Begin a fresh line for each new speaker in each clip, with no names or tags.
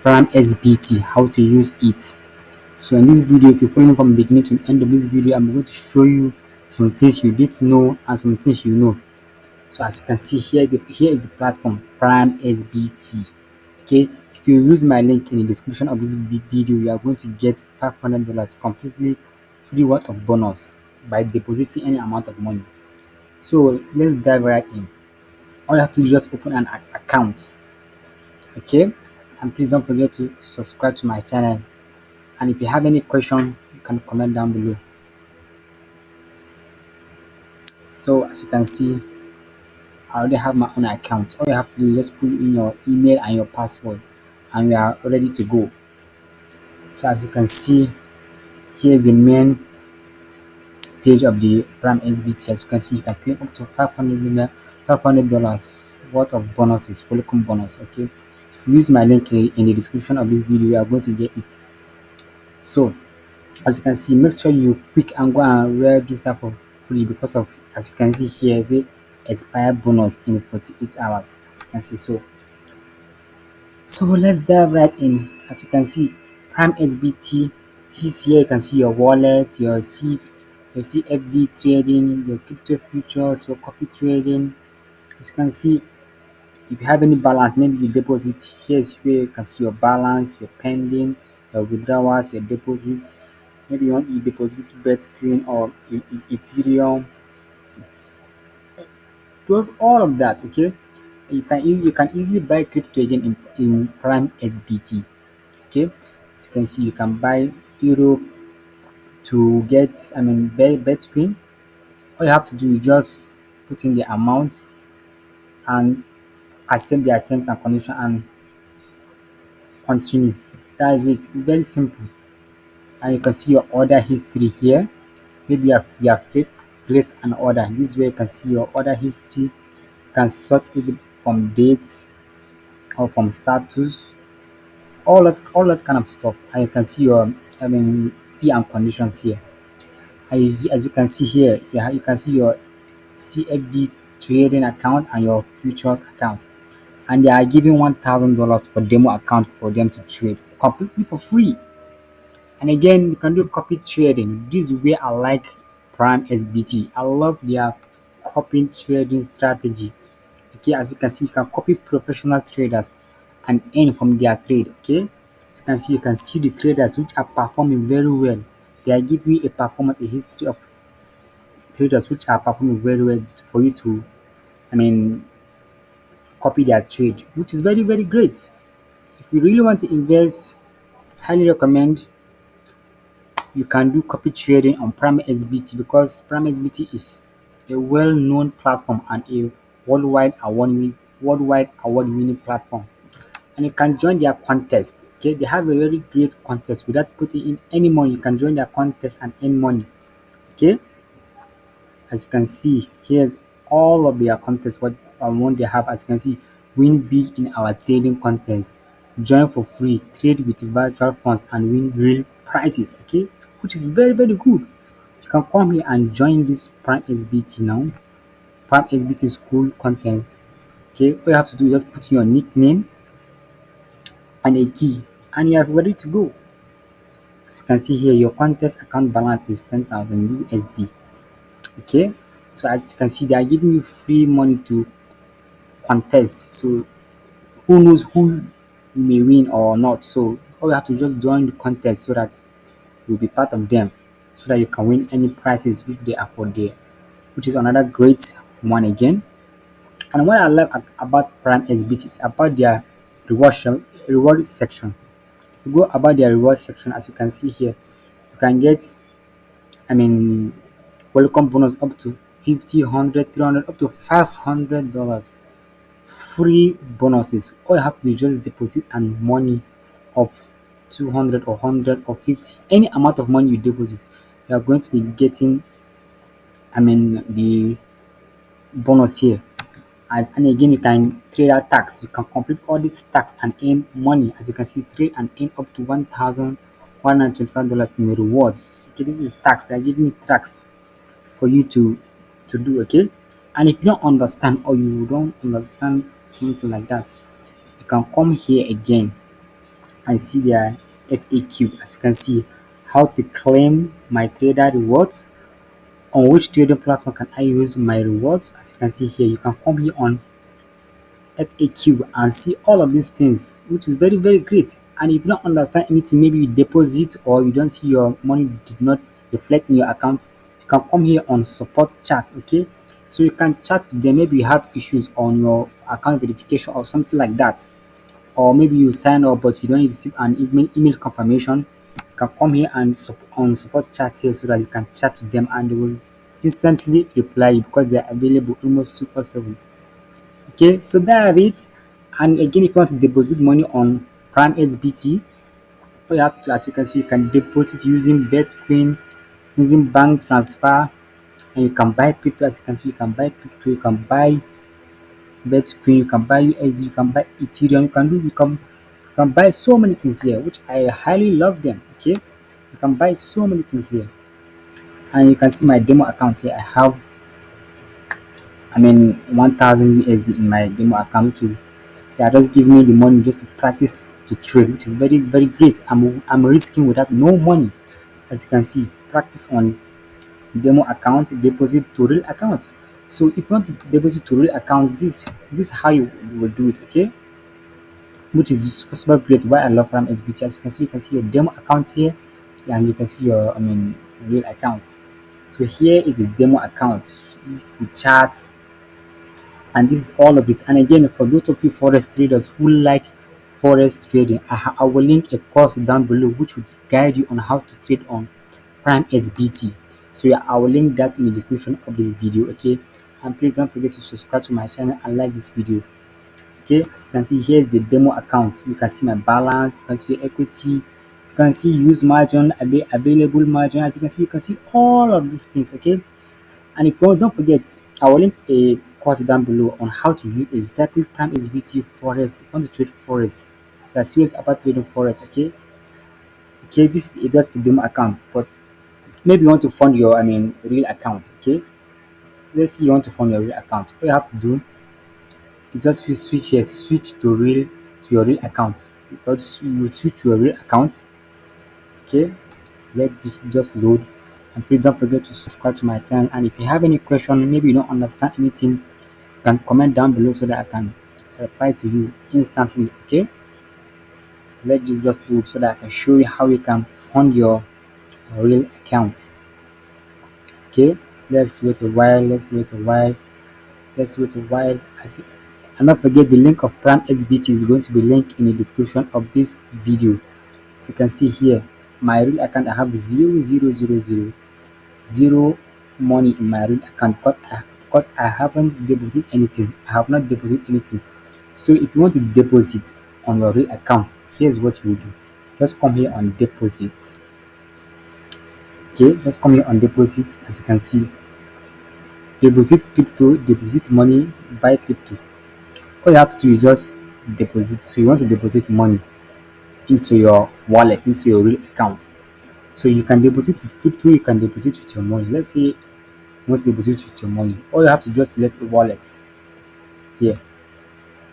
Primexbt, how to use it. So in this video, if you follow me from the beginning to the end of this video, I'm going to show you some things you didn't know and some things you know. So as you can see here, here is the platform Primexbt. Okay, if you use my link in the description of this video, you are going to get $500 completely free worth of bonus by depositing any amount of money. So let's dive right in. All you have to do is just open an account. Okay, and please don't forget to subscribe to my channel. And if you have any question, you can comment down below. So as you can see, I already have my own account. All you have to do is just put in your email and your password, and we are ready to go. So as you can see, here is the main page of the Primexbt. As you can see, you can claim up to $500 worth of bonuses, welcome bonus. Okay, if you use my link in the description of this video, you are going to get it. So as you can see, make sure you quick and go and register for free, because of, as you can see here, is a expire bonus in 48 hours, as you can see. So let's dive right in. As you can see, Primexbt, this here you can see your wallet, your CFD trading, your crypto futures, your copy trading. As you can see, if you have any balance, maybe you deposit, here's where you can see your balance, your pending, your withdrawals, your deposits. Maybe you want to deposit Bitcoin or Ethereum. Does all of that. Okay, you can easily buy crypto again in Primexbt. Okay, as you can see, you can buy euro to get, buy Bitcoin. All you have to do is just put in the amount and accept their terms and conditions and continue. That is it. It's very simple. And you can see your order history here. Maybe you have placed an order. This way you can see your order history. You can sort it from date or from status, all that kind of stuff. And you can see your fee and conditions here. And as you can see here, you can see your CFD trading account and your futures account, and they are giving $1,000 for demo account for them to trade completely for free. And again, you can do copy trading. This is where I like Primexbt. I love their copy trading strategy. Okay, as you can see, you can copy professional traders and earn from their trade. Okay, as you can see the traders which are performing very well. They are giving you a performance, a history of traders which are performing very well for you to, I mean, copy their trade, which is very, very great. If you really want to invest, highly recommend you can do copy trading on Primexbt, because Primexbt is a well-known platform and a worldwide award-winning platform. And you can join their contest. Okay, they have a very great contest without putting in any money. You can join their contest and earn money. Okay, as you can see, here's all of their contests, what one they have. As you can see, win big in our trading contest, join for free, trade with virtual funds and win real prizes. Okay, which is very, very good. You can come here and join this Primexbt now. Primexbt school contest. Okay, all you have to do is just put in your nickname and a key, and you are ready to go. As you can see here, your contest account balance is 10,000 USD. Okay, so as you can see, they are giving you free money to contest. So who knows who you may win or not. So all you have to just join the contest so that you'll be part of them, so that you can win any prizes which they afford there, which is another great one again. And what I love about Primexbt is about their reward section. You go about their reward section, as you can see here, you can get, I mean, welcome bonus up to 50, 100, 300, up to $500. Free bonuses. All you have to do is just deposit and money of 200 or 100 or 50, any amount of money you deposit, you are going to be getting, the bonus here. And again, you can trade out tax. You can complete all these tax and earn money. As you can see, trade and earn up to $1,125 in rewards. Okay, this is tax. They are giving you tax for you to do. Okay, and if you don't understand or you don't understand something like that, you can come here again and see their FAQ. As you can see, how to claim my trader rewards, on which trading platform can I use my rewards. As you can see here, you can come here on FAQ and see all of these things, which is very, very great. And if you don't understand anything, maybe you deposit or you don't see your money did not reflect in your account, you can come here on support chat. Okay, so you can chat with them. Maybe you have issues on your account verification or something like that, or maybe you sign up but you don't receive an email confirmation. You can come here and on support chat here so that you can chat with them and they will instantly reply you because they are available almost 247. Okay, so that's it. And again, if you want to deposit money on Prime SBT, all you have to, as you can see, you can deposit using Bitcoin, using bank transfer, and you can buy crypto. As you can see, you can buy crypto, you can buy Bitcoin, you can buy USD, you can buy Ethereum, you can buy so many things here, which I highly love them. Okay, you can buy so many things here, and you can see my demo account here. I have, 1,000 USD in my demo account, which is, they are just giving me the money just to practice to trade, which is very, very great. I'm risking without no money. As you can see, practice on demo account, deposit to real account. So if you want to deposit to real account, this is how you will do it. Okay, which is super great. Why I love Ram SBT. As you can see your demo account here, and you can see your real account. So here is the demo account. This is the charts, and this is all of it. And again, for those of you forex traders who like forex trading, I will link a course down below which will guide you on how to trade on Prime SBT. So yeah, I will link that in the description of this video. Okay, and please don't forget to subscribe to my channel and like this video. Okay, as you can see, here's the demo account. You can see my balance, you can see equity, you can see use margin, available margin. As you can see all of these things. Okay, and if you don't forget, I will link a course down below on how to use exactly Prime SBT Forex. If you want to trade Forex, you are serious about trading Forex. Okay, okay, this is just a demo account, but maybe you want to fund your real account. Okay, let's say you want to fund your real account. All you have to do is just switch here, switch to your real account. Because you switch to your real account. Okay, let this just load, and please don't forget to subscribe to my channel. And if you have any question, maybe you don't understand anything, you can comment down below so that I can reply to you instantly. Okay, let this just load so that I can show you how you can fund your real account. Okay, let's wait a while, let's wait a while. And don't forget, the link of Prime SBT is going to be linked in the description of this video. As you can see here, my real account, I have 0 money in my real account because I haven't deposited anything. I have not deposited anything. So if you want to deposit on your real account, here's what you will do. Just come here on deposit. Okay, just come here on deposit. As you can see, deposit crypto, deposit money, buy crypto. All you have to do is just deposit. So you want to deposit money into your wallet, into your real account. So you can deposit with crypto, you can deposit with your money. Let's say you want to deposit with your money. All you have to just select a wallet here.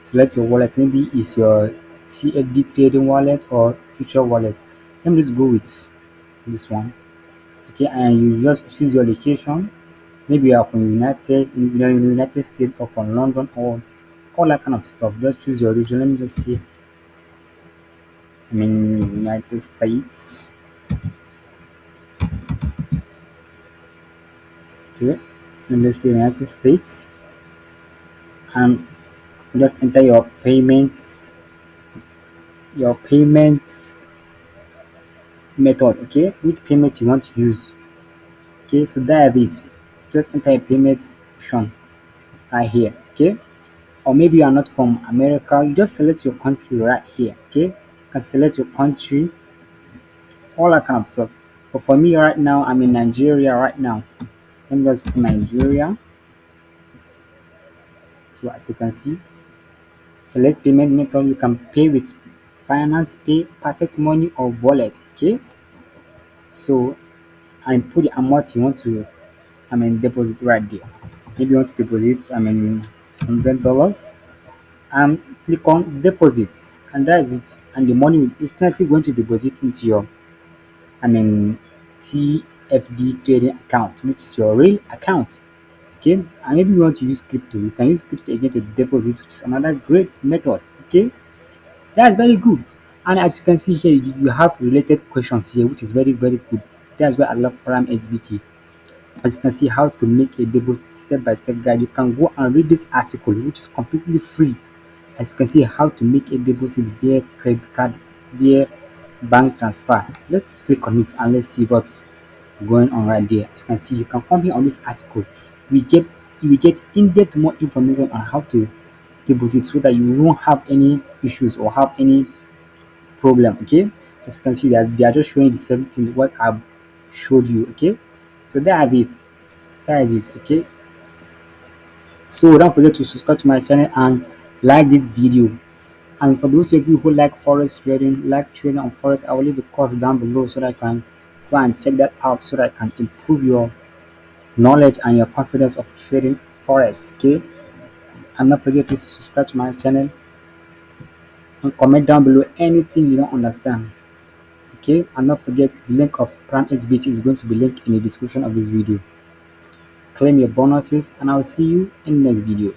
Select your wallet. Maybe it's your CFD trading wallet or future wallet. Let me just go with this one. Okay, and you just choose your location. Maybe you are from United States or from London or all that kind of stuff. Just choose your region. Let me just see. United States. Okay, let me say United States, and just enter your payments method. Okay, which payment you want to use. Okay, so that is it. Just enter a payment option right here. Okay, or maybe you are not from America, you just select your country right here. Okay, you can select your country, all that kind of stuff. But for me right now, I'm in Nigeria right now. Let me just put Nigeria. So as you can see, select payment method. You can pay with finance, pay, perfect money, or wallet. Okay, so and put the amount you want to deposit right there. Maybe you want to deposit $100, and click on deposit. and that's it. And the money will instantly going to deposit into your, I mean, CFD trading account, which is your real account. Okay, and maybe you want to use crypto, you can use crypto again to deposit, which is another great method. Okay, that's very good. And as you can see here, you have related questions here, which is very, very good. That's why I love Prime XBT. As you can see, how to make a deposit step-by-step guide. You can go and read this article, which is completely free. As you can see, how to make a deposit via credit card, via bank transfer. Let's click on it and let's see what's going on right there. As you can see, you can come here on this article. We get we get in-depth more information on how to deposit so that you won't have any issues or have any problem. Okay, as you can see, they are just showing the same thing what I've showed you. Okay, so that is it. Okay, so don't forget to subscribe to my channel and like this video. And for those of you who like forex trading, like trading on forex, I will leave the course down below so that you can go and check that out so that I can improve your knowledge and your confidence of trading forex. Okay, and not forget to subscribe to my channel and comment down below anything you don't understand. Okay, and not forget the link of Primexbt is going to be linked in the description of this video. Claim your bonuses and I'll see you in the next video.